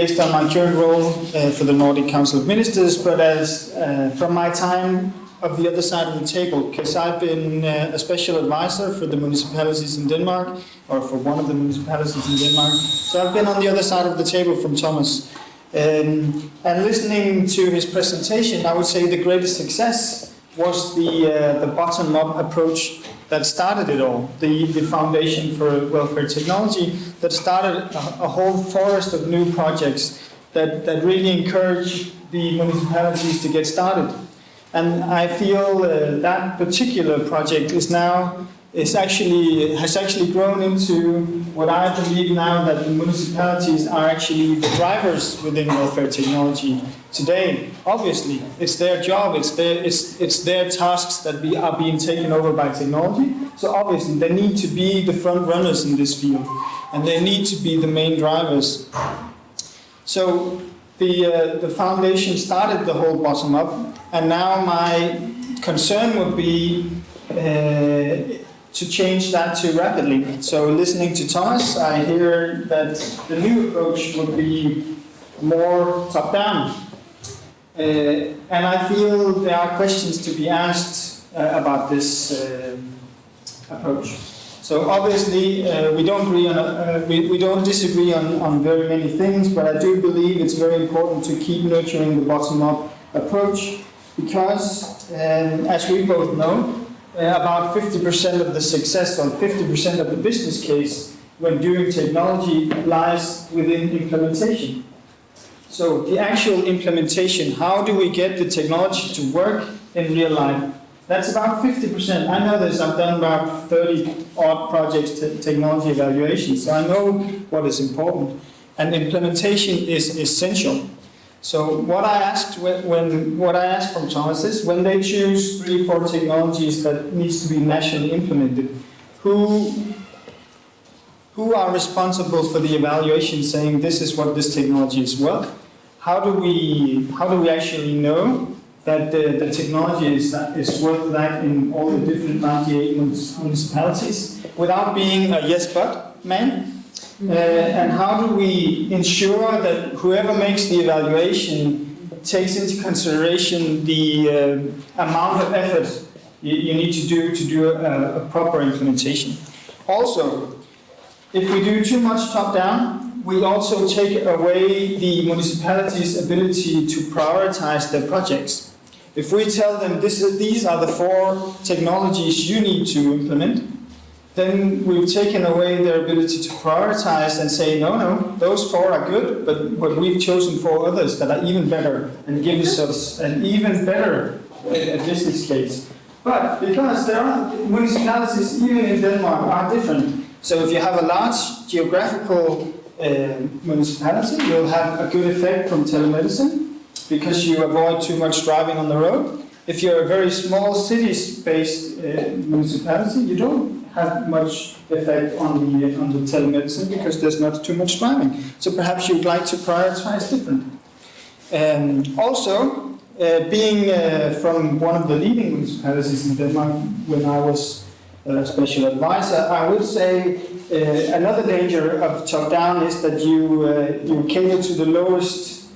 based on my current role for the Nordic Council of Ministers, but as from my time of the other side of the table, because I've been a special advisor for the municipalities in Denmark, or for one of the municipalities in Denmark. So I've been on the other side of the table from Thomas. And listening to his presentation, I would say the greatest success was the bottom-up approach that started it all, the foundation for welfare technology that started a whole forest of new projects that really encouraged the municipalities to get started. And I feel that particular project has actually grown into what I believe now, that the municipalities are actually the drivers within welfare technology today. Obviously, it's their job, it's their tasks that are being taken over by technology. So obviously, they need to be the front runners in this field, and they need to be the main drivers. So the foundation started the whole bottom up, and now my concern would be to change that too rapidly. So listening to Thomas, I hear that the new approach would be more top-down. And I feel there are questions to be asked about this approach. So obviously we don't disagree on very many things, but I do believe it's very important to keep nurturing the bottom-up approach, because as we both know, about 50% of the success, or 50% of the business case when doing technology, lies within implementation. So the actual implementation, how do we get the technology to work in real life? That's about 50%. I know this, I've done about 30 odd projects, technology evaluations, so I know what is important. And implementation is essential. So what I asked from Thomas is, when they choose 3-4 technologies that needs to be nationally implemented, who are responsible for the evaluation, saying this is what this technology is worth? How do we actually know that the technology is worth that in all the different 98 municipalities, without being a yes but man? And how do we ensure that whoever makes the evaluation takes into consideration the amount of effort you need to do a proper implementation? Also, if we do too much top-down, we also take away the municipality's ability to prioritize their projects. If we tell them these are the 4 technologies you need to implement, then we've taken away their ability to prioritize and say, no, those 4 are good, but we've chosen 4 others that are even better and give us an even better business case. But because there are municipalities, even in Denmark, are different. So if you have a large geographical municipality, you'll have a good effect from telemedicine because you avoid too much driving on the road. If you're a very small city-based municipality, you don't have much effect on the telemedicine because there's not too much driving. So perhaps you'd like to prioritize different. Also, being from one of the leading municipalities in Denmark, when I was a special advisor, I would say another danger of top-down is that you cater to the lowest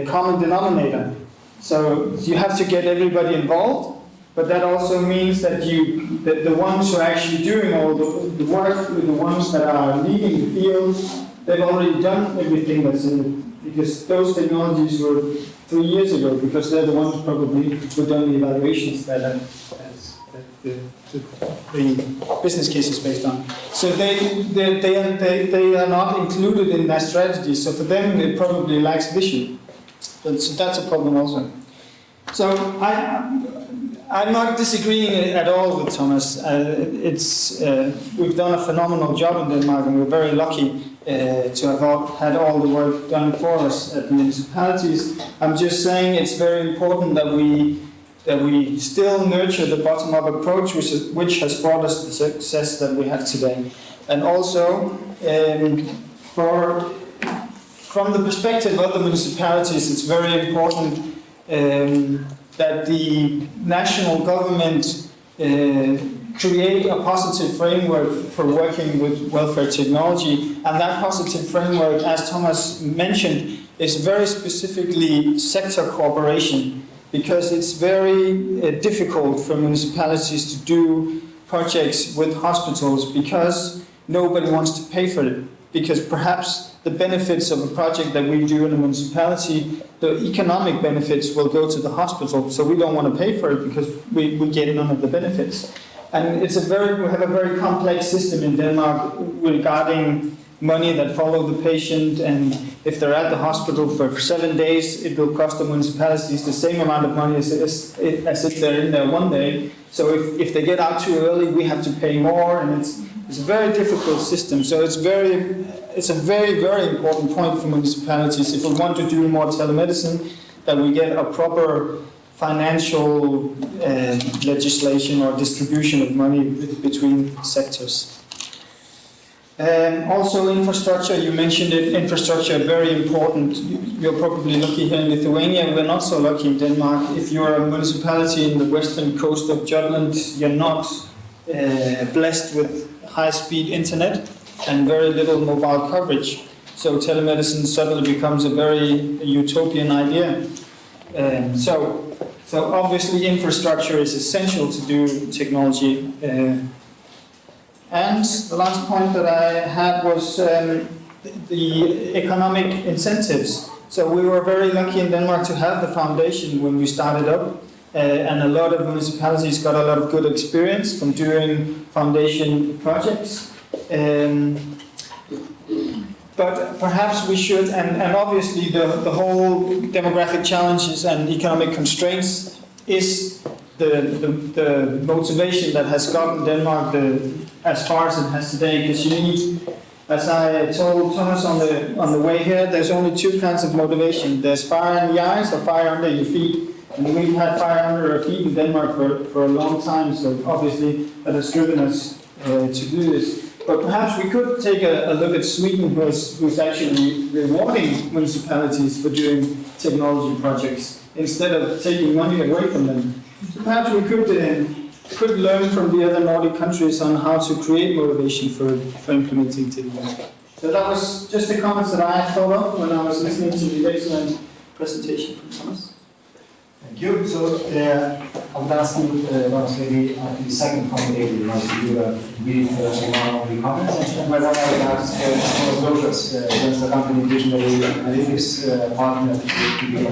common denominator. So you have to get everybody involved, but that also means that the ones who are actually doing all the work, the ones that are leading the field, they've already done everything that's in it, because those technologies were 3 years ago, because they're the ones probably who done the evaluations that the business case is based on. So they are not included in that strategy. So for them, it probably lacks vision. So that's a problem also. So I'm not disagreeing at all with Thomas. We've done a phenomenal job in Denmark, and we're very lucky to have had all the work done for us at the municipalities. I'm just saying it's very important that we still nurture the bottom-up approach, which has brought us the success that we have today. And also, from the perspective of the municipalities, it's very important that the national government create a positive framework for working with welfare technology. And that positive framework, as Thomas mentioned, is very specifically sector cooperation, because it's very difficult for municipalities to do projects with hospitals because nobody wants to pay for it. Because perhaps the benefits of a project that we do in a municipality, the economic benefits will go to the hospital, so we don't want to pay for it because we get none of the benefits. And we have a very complex system in Denmark regarding money that follow the patient, and if they're at the hospital for 7 days, it will cost the municipalities the same amount of money as if they're in there 1 day. So if they get out too early, we have to pay more, and it's a very difficult system. So it's a very, very important point for municipalities, if we want to do more telemedicine, that we get a proper financial legislation or distribution of money between sectors. Also infrastructure, you mentioned it, infrastructure very important. You're probably lucky here in Lithuania, we're not so lucky in Denmark. If you're a municipality in the western coast of Jutland, you're not blessed with high-speed internet and very little mobile coverage. So telemedicine suddenly becomes a very utopian idea. So obviously infrastructure is essential to do technology. And the last point that I had was the economic incentives. So we were very lucky in Denmark to have the foundation when we started up, and a lot of municipalities got a lot of good experience from doing foundation projects. But perhaps we should, and obviously the whole demographic challenges and economic constraints is the motivation that has gotten Denmark as far as it has today. Because you need, as I told Thomas on the way here, there's only two kinds of motivation. There's fire in the eyes or fire under your feet. And we've had fire under our feet in Denmark for a long time, so obviously that has driven us to do this. But perhaps we could take a look at Sweden, who's actually rewarding municipalities for doing technology projects instead of taking money away from them. So perhaps we could learn from the other Nordic countries on how to create motivation for implementing technology. So that was just the comments that I thought of when I was listening to the excellent presentation from Thomas. Thank you. So I would ask you, maybe after the second comment, you want to do a brief one of the comments. And my one I would ask Gerovės, the company visionary analytics partner to be